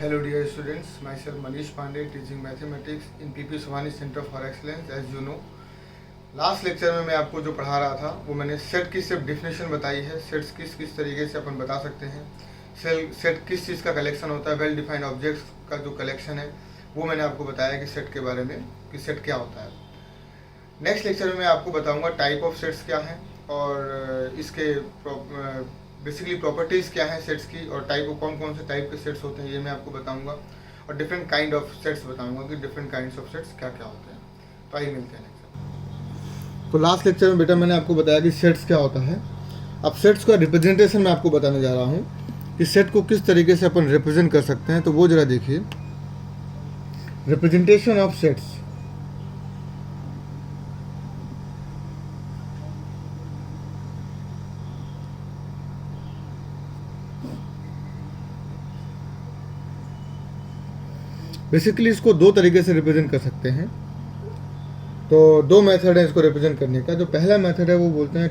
Hello dear students, myself Manish Pandey teaching mathematics in PP Savani Center for Excellence. As you know, last lecture में मैं आपको जो पढ़ा रहा था वो मैंने सेट की सिर्फ डिफिनेशन बताई है। सेट्स किस तरीके से अपन बता सकते हैं, सेट किस चीज़ का कलेक्शन होता है, वेल डिफाइंड ऑब्जेक्ट्स का जो कलेक्शन है वो मैंने आपको बताया कि सेट के बारे में कि सेट क्या होता है। नेक्स्ट लेक्चर में मैं आपको बताऊंगा टाइप ऑफ सेट्स क्या हैं और इसके बेसिकली प्रॉपर्टीज़ क्या हैं सेट्स की, और कौन कौन से टाइप के सेट्स होते हैं ये मैं आपको बताऊंगा, और डिफरेंट काइंड ऑफ सेट्स बताऊंगा कि डिफरेंट काइंड्स ऑफ सेट्स क्या क्या होते हैं। तो आइए मिलते हैं नेक्स्ट। तो लास्ट लेक्चर में बेटा मैंने आपको बताया कि सेट्स क्या होता है। अब सेट्स का रिप्रेजेंटेशन मैं आपको बताने जा रहा हूँ कि सेट को किस तरीके से अपन रिप्रेजेंट कर सकते हैं। तो वो जरा देखिए, रिप्रेजेंटेशन ऑफ सेट्स। बेसिकली इसको दो तरीके से रिप्रेजेंट कर सकते हैं। तो दो मेथड है इसको रिप्रेजेंट करने का। जो पहला मेथड है वो बोलते हैं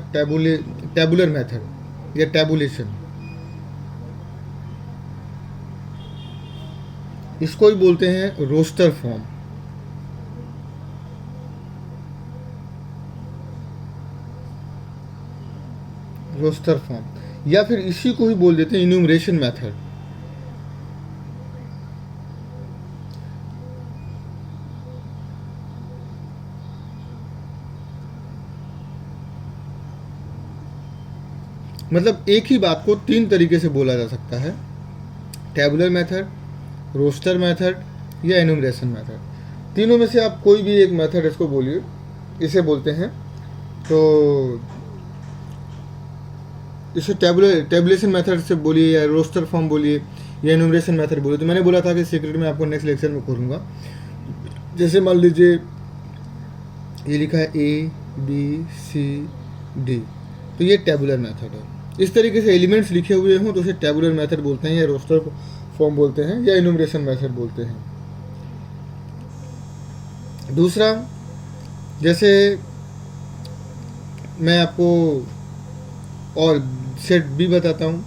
टैबुलर मेथड या टैबुलेशन। इसको ही बोलते हैं रोस्टर फॉर्म। रोस्टर फॉर्म या फिर इसी को ही बोल देते हैं इन्यूमरेशन मेथड। मतलब एक ही बात को तीन तरीके से बोला जा सकता है, टैबुलर मेथड, रोस्टर मेथड या एनुमरेशन मेथड। तीनों में से आप कोई भी एक मेथड इसको बोलिए, इसे बोलते हैं। तो इसे टैबुलेशन मेथड से बोलिए या रोस्टर फॉर्म बोलिए या एनुमरेशन मेथड बोलिए। तो मैंने बोला था कि सीक्रेट में आपको नेक्स्ट लेक्चर में खोलूँगा। जैसे मान लीजिए ये लिखा है ABCD, तो ये टैबुलर मेथड है। इस तरीके से एलिमेंट्स लिखे हुए हों तो उसे टैबुलर मेथड बोलते हैं या रोस्टर फॉर्म बोलते हैं या इन्यूमरेशन मेथड बोलते हैं। दूसरा, जैसे मैं आपको और सेट भी बताता हूँ।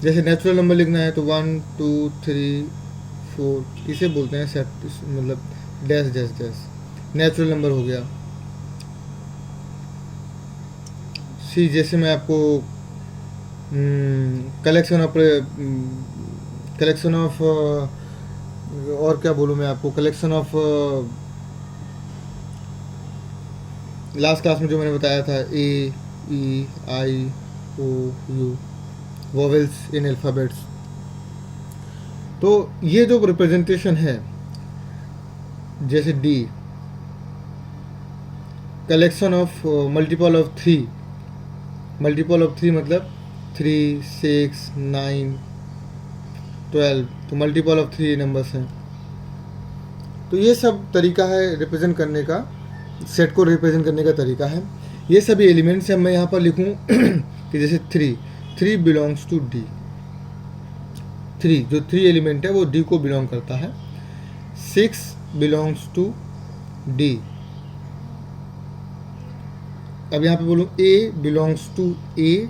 जैसे नेचुरल नंबर लिखना है तो 1 2 3 4 इसे बोलते हैं सेट, मतलब dash dash dash natural number हो गया। सी, जैसे मैं आपको कलेक्शन ऑफ और क्या बोलूँ मैं आपको, कलेक्शन ऑफ लास्ट क्लास में जो मैंने बताया था AEIOU वोवेल्स इन अल्फ़ाबेट्स। तो ये जो रिप्रेजेंटेशन है, जैसे D collection of multiple of 3, multiple of 3 मतलब 3 6 9 12, तो मल्टीपल ऑफ 3 नंबर्स हैं। तो ये सब तरीका है रिप्रेजेंट करने का, सेट को रिप्रेजेंट करने का तरीका है। ये सभी एलिमेंट्स हैं। मैं यहाँ पर लिखूँ कि जैसे 3 बिलोंग्स टू D। 3 जो 3 एलिमेंट है वो D को बिलोंग करता है। 6 बिलोंग्स टू D। अब यहाँ पे बोलूँ A belongs to A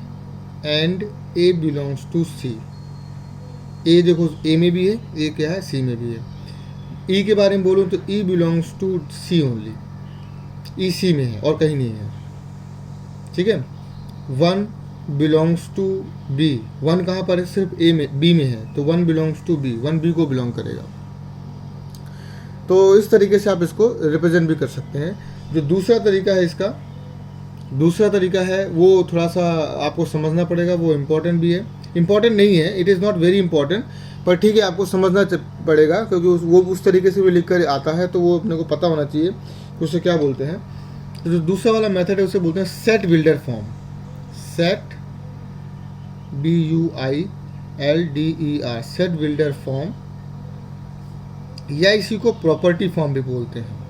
and A belongs to C। A देखो A में भी है, A क्या है C में भी है। E के बारे में बोलूँ तो E belongs to C only, E C में है और कहीं नहीं है। ठीक है। 1 बिलोंग्स टू B, 1 कहाँ पर है, सिर्फ A में, B में है, तो 1 बिलोंग्स टू B, 1 B को बिलोंग करेगा। तो इस तरीके से आप इसको रिप्रेजेंट भी कर सकते हैं। जो दूसरा तरीका है इसका, दूसरा तरीका है वो थोड़ा सा आपको समझना पड़ेगा, वो इम्पोर्टेंट भी है, इम्पोर्टेंट नहीं है, it is not very important, पर ठीक है आपको समझना पड़ेगा क्योंकि वो उस तरीके से भी लिख कर आता है, तो वो अपने को पता होना चाहिए कि उसे क्या बोलते हैं। तो जो दूसरा वाला मेथड है उसे बोलते हैं set builder form. Set BUILDER, set builder form, या इसी को प्रॉपर्टी फॉर्म भी बोलते हैं।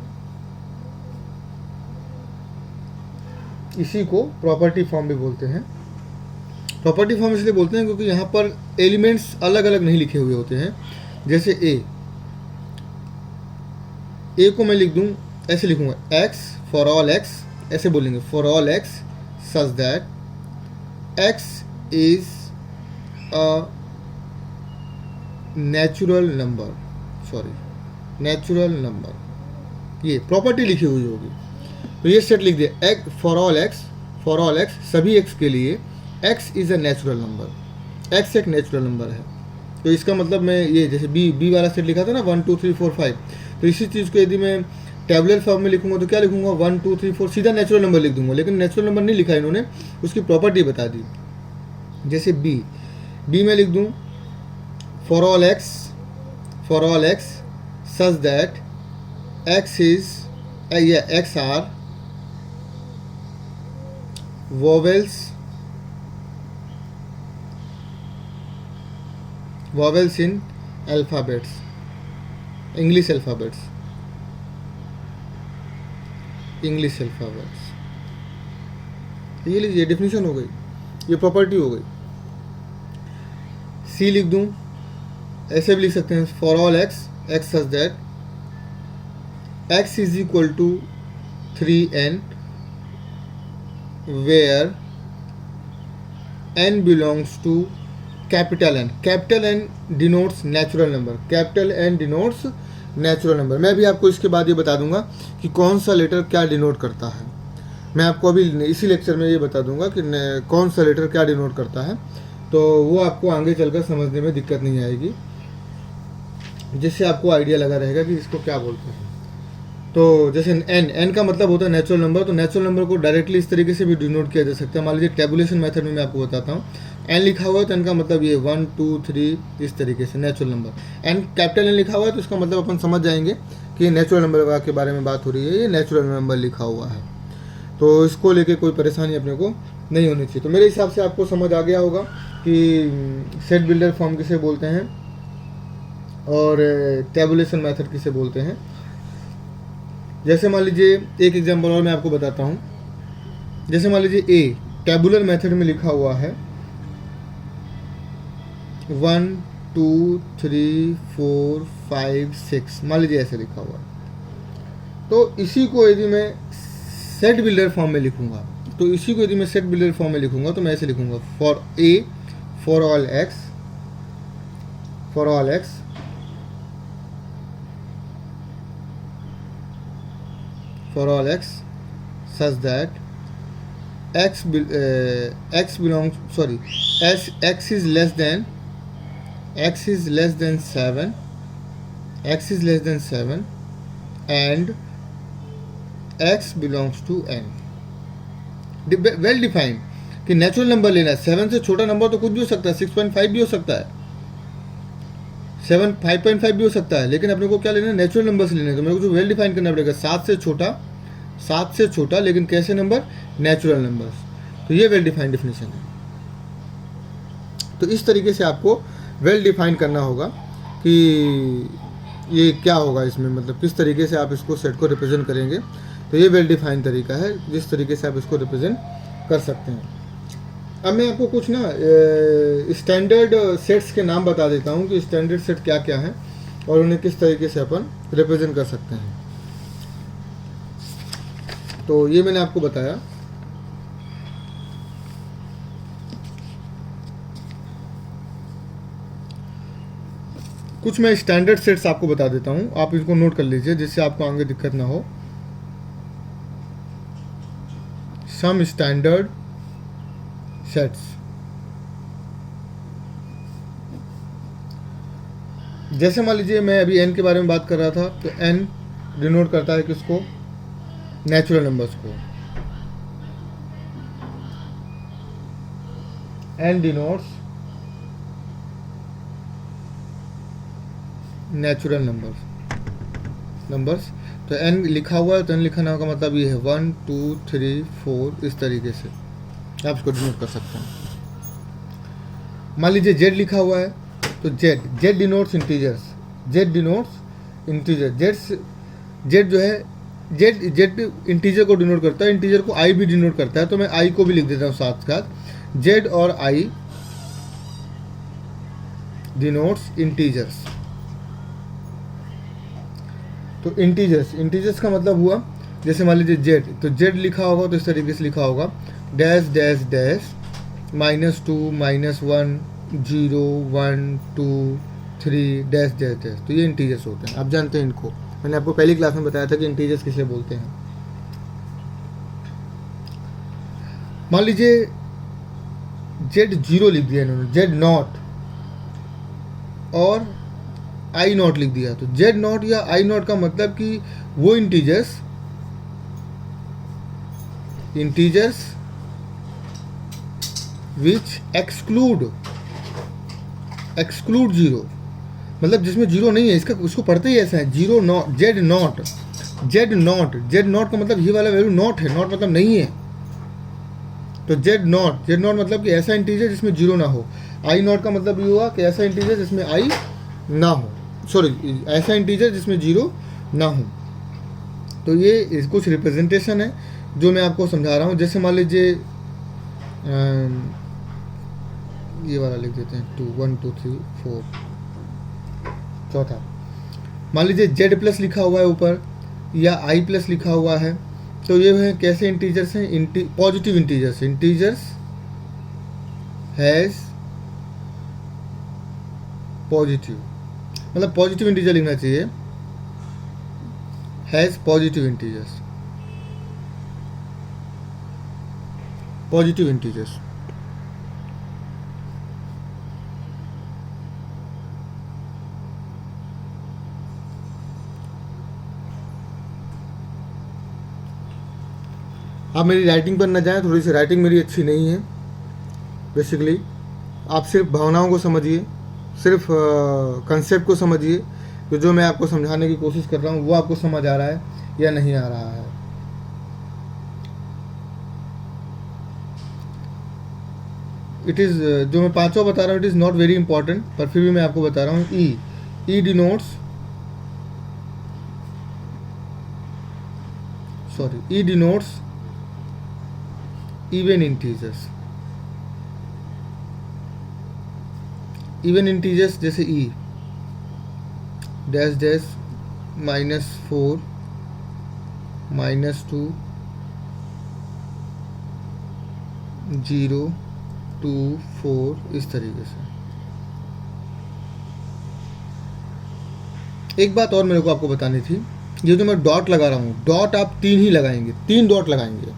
इसी को प्रॉपर्टी फॉर्म भी बोलते हैं। प्रॉपर्टी फॉर्म इसलिए बोलते हैं क्योंकि यहाँ पर एलिमेंट्स अलग अलग नहीं लिखे हुए होते हैं। जैसे ए को मैं लिख दूँ, ऐसे लिखूँगा X फॉर ऑल X, ऐसे बोलेंगे for all X such that X is a natural number, ये प्रॉपर्टी लिखी हुई होगी। तो ये सेट लिख दिया, फॉर ऑल एक्स सभी एक्स के लिए x is a natural number, x एक नेचुरल नंबर है। तो इसका मतलब मैं ये जैसे बी वाला सेट लिखा था ना 1 2 3 4 5, तो इसी चीज़ को यदि मैं टेबुलर फॉर्म में लिखूंगा तो क्या लिखूंगा 1 2 3 4 सीधा नेचुरल नंबर लिख दूंगा, लेकिन नेचुरल नंबर नहीं लिखा इन्होंने, उसकी प्रॉपर्टी बता दी। जैसे बी में लिख दूं for all X such that X are vowels in alphabets, English alphabets, ये लीजिए डेफिनेशन हो गई, ये प्रॉपर्टी हो गई। सी लिख दूं, ऐसे भी लिख सकते हैं for all X such that X is equal to 3n where n belongs to capital N denotes natural number, मैं भी आपको इसके बाद ये बता दूंगा कि कौन सा लेटर क्या डिनोट करता है। मैं आपको अभी इसी लेक्चर में ये बता दूंगा कि कौन सा लेटर क्या डिनोट करता है, तो वो आपको आगे चलकर समझने में दिक्कत नहीं आएगी, जिससे आपको आइडिया लगा रहेगा कि इसको क्या बोलते हैं। तो जैसे n का मतलब होता है नेचुरल नंबर, तो नेचुरल नंबर को डायरेक्टली इस तरीके से भी डिनोट किया जा सकता है। मान लीजिए टेबुलेशन मेथड में मैं आपको बताता हूँ, n लिखा हुआ है तो n का मतलब ये 1 2 3 इस तरीके से natural number, n capital N लिखा हुआ है तो इसका मतलब अपन समझ जाएंगे कि नेचुरल नंबर के बारे में बात हो रही है, ये नेचुरल नंबर लिखा हुआ है, तो इसको लेके कोई परेशानी अपने को नहीं होनी चाहिए। तो मेरे हिसाब से आपको समझ आ गया होगा कि सेट बिल्डर फॉर्म किसे बोलते हैं और टेबुलेशन मेथड किसे बोलते हैं। जैसे मान लीजिए एक एग्जांपल और मैं आपको बताता हूँ, जैसे मान लीजिए ए टेबुलर मेथड में लिखा हुआ है 1 2 3 4 5 6, मान लीजिए ऐसे लिखा हुआ है। तो इसी को यदि मैं सेट बिल्डर फॉर्म में लिखूंगा तो मैं ऐसे लिखूंगा for all x such that x is less than 7 and x belongs to n। Well defined कि नेचुरल नंबर लेना है, 7 से छोटा नंबर तो कुछ भी हो सकता है, 6.5 भी हो सकता है, 5.5 भी हो सकता है, लेकिन अपने को क्या लेना है, नेचुरल नंबर से लेना है। तो मेरे को जो वेल डिफाइन करना पड़ेगा 7 से छोटा लेकिन कैसे नंबर, नेचुरल नंबर्स। तो ये वेल डिफाइंड डेफिनेशन है। तो इस तरीके से आपको वेल डिफाइन करना होगा कि ये क्या होगा इसमें, मतलब किस तरीके से आप इसको सेट को रिप्रेजेंट करेंगे। तो ये वेल डिफाइंड तरीका है जिस तरीके से आप इसको रिप्रेजेंट कर सकते हैं। अब मैं आपको कुछ ना स्टैंडर्ड सेट्स के नाम बता देता हूँ कि स्टैंडर्ड सेट क्या क्या हैं और उन्हें किस तरीके से अपन रिप्रेजेंट कर सकते हैं। तो ये मैंने आपको बताया। कुछ मैं स्टैंडर्ड सेट्स आपको बता देता हूँ, आप इसको नोट कर लीजिए जिससे आपको आगे दिक्कत ना हो। सम स्टैंडर्ड सेट्स, जैसे मान लीजिए मैं अभी n के बारे में बात कर रहा था, तो n डिनोट करता है किसको, नेचुरल नंबर्स को। n denotes natural numbers. तो n लिखा हुआ है तो n लिखना का मतलब ये है 1 2 3 4 इस तरीके से आप इसको डिनोट कर सकते हैं। मान लीजिए z लिखा हुआ है तो z डिनोट्स इंटीजर्स, z जो है z इंटीजर को डिनोट करता है, इंटीजर को i भी डिनोट करता है, तो मैं i को भी लिख देता हूँ साथ साथ। z और i डिनोट्स इंटीजर्स। तो इंटीजर्स का मतलब हुआ, जैसे मान लीजिए z, तो z लिखा होगा तो इस तरीके से लिखा होगा dash dash dash -2 -1 0 1 2 3 dash dash dash, तो ये इंटीजर्स होते हैं। आप जानते हैं इनको, मैंने आपको पहली क्लास में बताया था कि इंटीजर्स किसे बोलते हैं। मान लीजिए Z0 लिख दिया इन्होंने, Z0 और I0 लिख दिया, तो Z0 या I0 का मतलब कि वो इंटीजर्स विच एक्सक्लूड 0, मतलब जिसमें जीरो नहीं है, उसको पढ़ते ही ऐसा है, जीरो नॉट, जेड नॉट का मतलब ये वाला वैल्यू नॉट है, नॉट मतलब नहीं है, तो जेड नॉट मतलब कि ऐसा इंटीजर जिसमें जीरो ना हो। आई नॉट का मतलब ये हुआ कि ऐसा इंटीजर जिसमें आई ना हो, सॉरी ऐसा इंटीजर जिसमें जीरो ना हो। तो ये कुछ रिप्रेजेंटेशन है जो मैं आपको समझा रहा हूँ। जैसे मान लीजिए ये वाला लिख देते हैं 2 1 2 3 4, चौथा मान लीजिए जेड प्लस लिखा हुआ है ऊपर या आई प्लस लिखा हुआ है, तो ये है कैसे इंटीजर्स हैं, पॉजिटिव इंटीजर्स हैज़ पॉजिटिव, मतलब पॉजिटिव इंटीजर लिखना चाहिए, has positive integers, positive integers. आप मेरी राइटिंग पर न जाएं, थोड़ी सी राइटिंग मेरी अच्छी नहीं है। बेसिकली आप सिर्फ भावनाओं को समझिए, सिर्फ कंसेप्ट को समझिए कि जो मैं आपको समझाने की कोशिश कर रहा हूँ वो आपको समझ आ रहा है या नहीं आ रहा है। इट इज़ जो मैं पांचों बता रहा हूँ, it is not very important, पर फिर भी मैं आपको बता रहा हूँ। ई डिनोट्स इवन इंटीजर्स, जैसे ई डैश डैश -4 -2 0 2 4, इस तरीके से। एक बात और मेरे को आपको बतानी थी, ये जो मैं डॉट लगा रहा हूँ, डॉट आप 3 ही लगाएंगे, 3 डॉट लगाएंगे।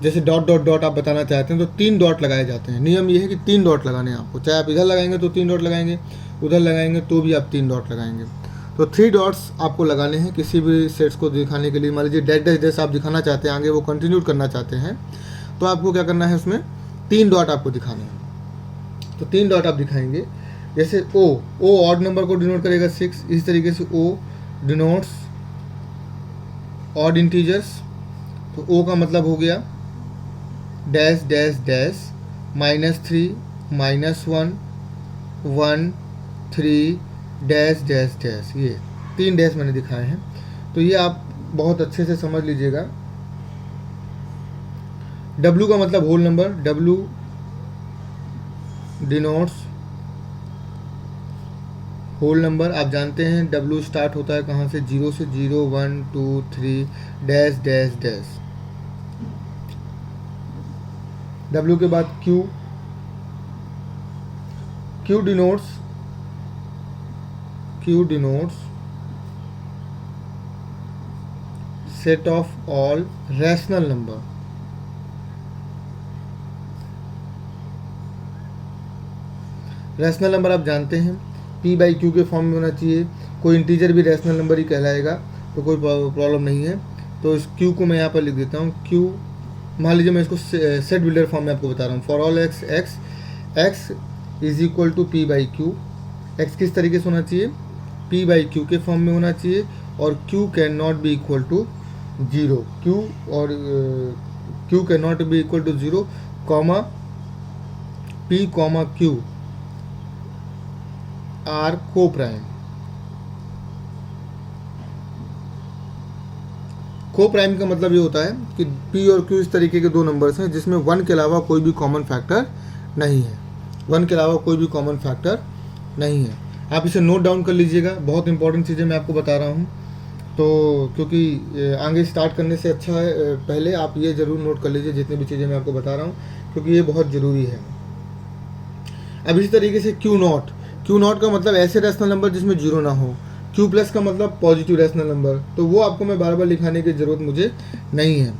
जैसे डॉट डॉट डॉट आप बताना चाहते हैं तो 3 डॉट लगाए जाते हैं। नियम ये है कि 3 डॉट लगाने हैं आपको, चाहे आप इधर लगाएंगे तो 3 डॉट लगाएंगे, उधर लगाएंगे तो भी आप 3 डॉट लगाएंगे। तो 3 डॉट्स आपको लगाने हैं किसी भी सेट्स को दिखाने के लिए। मान लीजिए डैश डैश डैश आप दिखाना चाहते हैं, आगे वो कंटिन्यू करना चाहते हैं, तो आपको क्या करना है, उसमें 3 डॉट आपको दिखाने हैं। तो 3 डॉट आप दिखाएंगे। जैसे ओ ऑड नंबर को डिनोट करेगा 6, इस तरीके से ओ डिनोट्स ऑड इंटीजर्स। तो ओ का मतलब हो गया dash dash dash -3 -1 1 3 dash dash dash, ये 3 डैश मैंने दिखाए हैं। तो ये आप बहुत अच्छे से समझ लीजिएगा। W का मतलब whole number, W denotes whole number. आप जानते हैं W स्टार्ट होता है कहाँ से, 0 से, 0 1 2 3 डैश डैश डैश। W के बाद Q denotes set of all rational number. Rational number आप जानते हैं P/Q के फॉर्म में होना चाहिए। कोई इंटीजर भी रैशनल नंबर ही कहलाएगा, तो कोई प्रॉब्लम नहीं है। तो इस Q को मैं यहाँ पर लिख देता हूँ। Q मान लीजिए मैं इसको सेट बिल्डर फॉर्म में आपको बता रहा हूँ। For all x is equal to P/Q। x किस तरीके से होना चाहिए, P/Q के फॉर्म में होना चाहिए, और Q can not be equal to 0। Q can not be equal to 0, P, Q are co prime का मतलब ये होता है कि P और Q इस तरीके के दो नंबर्स हैं जिसमें 1 के अलावा कोई भी कॉमन फैक्टर नहीं है। 1 के अलावा कोई भी कॉमन फैक्टर नहीं है। आप इसे नोट डाउन कर लीजिएगा, बहुत इंपॉर्टेंट चीज़ें मैं आपको बता रहा हूँ। तो क्योंकि आगे स्टार्ट करने से अच्छा है पहले आप ये ज़रूर नोट कर लीजिए जितनी भी चीज़ें मैं आपको बता रहा हूँ, क्योंकि ये बहुत ज़रूरी है। अब इसी तरीके से क्यू नॉट का मतलब ऐसे रैशनल नंबर जिसमें जीरो ना हो, क्यू प्लस का मतलब पॉजिटिव रैशनल नंबर, तो वो आपको मैं बार बार लिखाने की ज़रूरत मुझे नहीं है।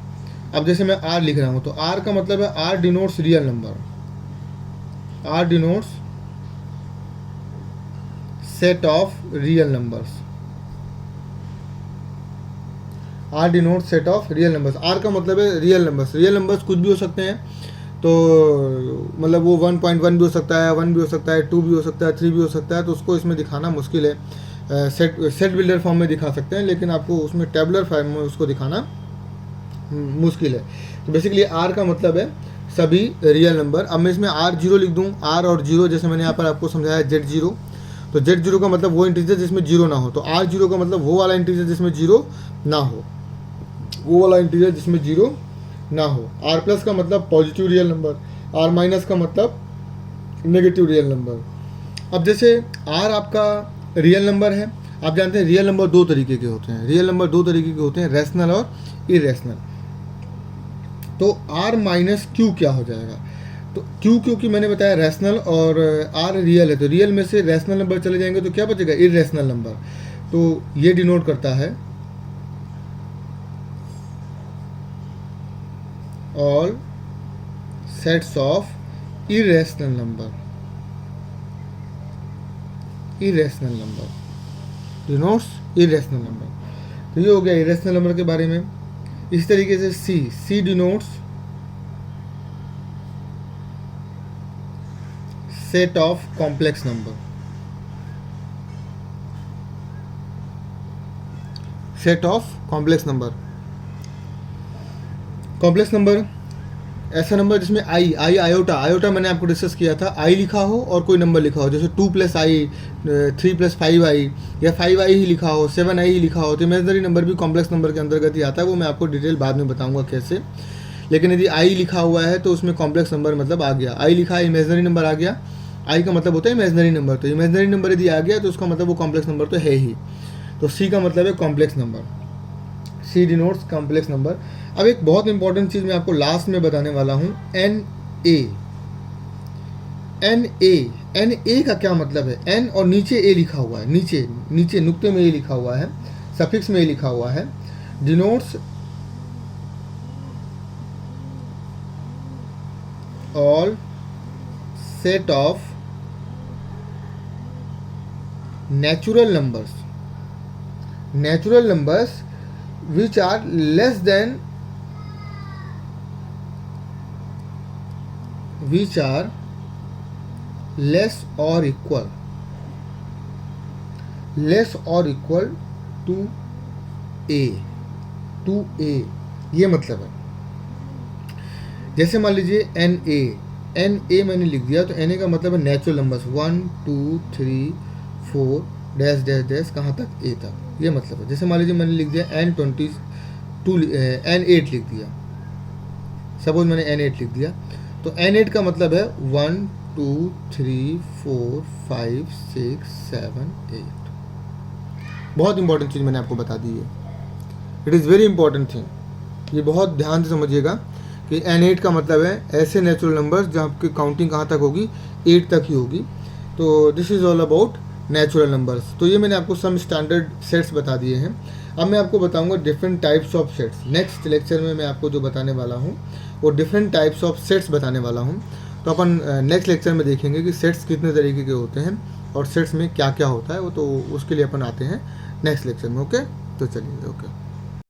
अब जैसे मैं आर लिख रहा हूँ तो आर का मतलब है R denotes real number, R denotes set of real numbers, R denotes set of real numbers. R का मतलब है रियल नंबर्स, रियल नंबर्स कुछ भी हो सकते हैं, तो मतलब वो 1.1 भी हो सकता है, 1 भी हो सकता है, 2 भी हो सकता है, 3 भी हो सकता है, तो उसको इसमें दिखाना मुश्किल है। सेट बिल्डर फॉर्म में दिखा सकते हैं, लेकिन आपको उसमें टेबुलर फॉर्म में उसको दिखाना मुश्किल है। तो बेसिकली आर का मतलब है सभी रियल नंबर। अब मैं इसमें आर जीरो लिख दूँ, आर और जीरो, जैसे मैंने यहाँ पर आपको समझाया जेड जीरो, तो जेड जीरो का मतलब वो इंटीजर जिसमें जीरो ना हो, तो आर जीरो का मतलब वो वाला इंटीजर जिसमें जीरो ना हो, वो वाला इंटीजर जिसमें जीरो ना हो। आर प्लस का मतलब positive real number, R minus का मतलब नेगेटिव रियल नंबर। अब जैसे आर आपका रियल नंबर है, आप जानते हैं रियल नंबर दो तरीके के होते हैं, रियल नंबर दो तरीके के होते हैं, रैशनल और इरेशनल। तो आर माइनस क्यू क्या हो जाएगा, तो क्यू क्योंकि मैंने बताया रैशनल और आर रियल है, तो रियल में से रैशनल नंबर चले जाएंगे तो क्या बचेगा, इरेशनल नंबर। तो ये डिनोट करता है all sets of irrational number, irrational number denotes irrational number. तो ये हो गया इरेशनल नंबर के बारे में। इस तरीके से C denotes set of complex number, set of complex number. Complex number ऐसा नंबर जिसमें आई आयोटा, आयोटा मैंने आपको डिस्कस किया था, आई लिखा हो और कोई नंबर लिखा हो, जैसे 2 + i, 3 + 5i या 5i ही लिखा हो, 7i ही लिखा हो, तो इमेजनरी नंबर भी कॉम्प्लेक्स नंबर के अंतर्गत ही आता है। वो मैं आपको डिटेल बाद में बताऊंगा कैसे। लेकिन यदि आई लिखा हुआ है तो उसमें कॉम्प्लेक्स नंबर मतलब आ गया, आई लिखा है इमेजनरी नंबर आ गया, आई का मतलब होता है इमेजनरी नंबर, तो इमेजनरी नंबर यदि आ गया तो उसका मतलब वो कॉम्प्लेक्स नंबर तो है ही। तो सी का मतलब है कॉम्प्लेक्स नंबर, सी डिनोट्स कॉम्प्लेक्स नंबर। अब एक बहुत इंपॉर्टेंट चीज़ मैं आपको लास्ट में बताने वाला हूँ, एन ए का क्या मतलब है। एन और नीचे ए लिखा हुआ है, नीचे नुक्ते में ए लिखा हुआ है, सफिक्स में ए लिखा हुआ है, denotes all set of natural numbers which are less than less or equal to a, ये मतलब है। जैसे मान लीजिए एन ए मैंने लिख दिया, तो एन ए का मतलब है natural numbers 1 2 3 4 dash dash dash कहाँ तक ए तक, ये मतलब है। जैसे मान लीजिए मैंने लिख दिया N8 लिख दिया, सपोज मैंने N8 लिख दिया, तो N8 का मतलब है 1 2 3 4 5 6 7 8। बहुत इंपॉर्टेंट चीज़ मैंने आपको बता दी है, it is very important thing, ये बहुत ध्यान से समझिएगा कि N8 का मतलब है ऐसे नेचुरल नंबर्स जहाँ आपकी काउंटिंग कहाँ तक होगी, 8 तक ही होगी। तो this is all about natural numbers. तो ये मैंने आपको सम स्टैंडर्ड सेट्स बता दिए हैं। अब मैं आपको बताऊंगा different types of sets. Next lecture में मैं आपको जो बताने वाला हूँ वो डिफरेंट टाइप्स ऑफ सेट्स बताने वाला हूँ। तो अपन नेक्स्ट लेक्चर में देखेंगे कि सेट्स कितने तरीके के होते हैं और सेट्स में क्या क्या होता है, वो तो उसके लिए अपन आते हैं नेक्स्ट लेक्चर में। ओके, तो चलिए ओके।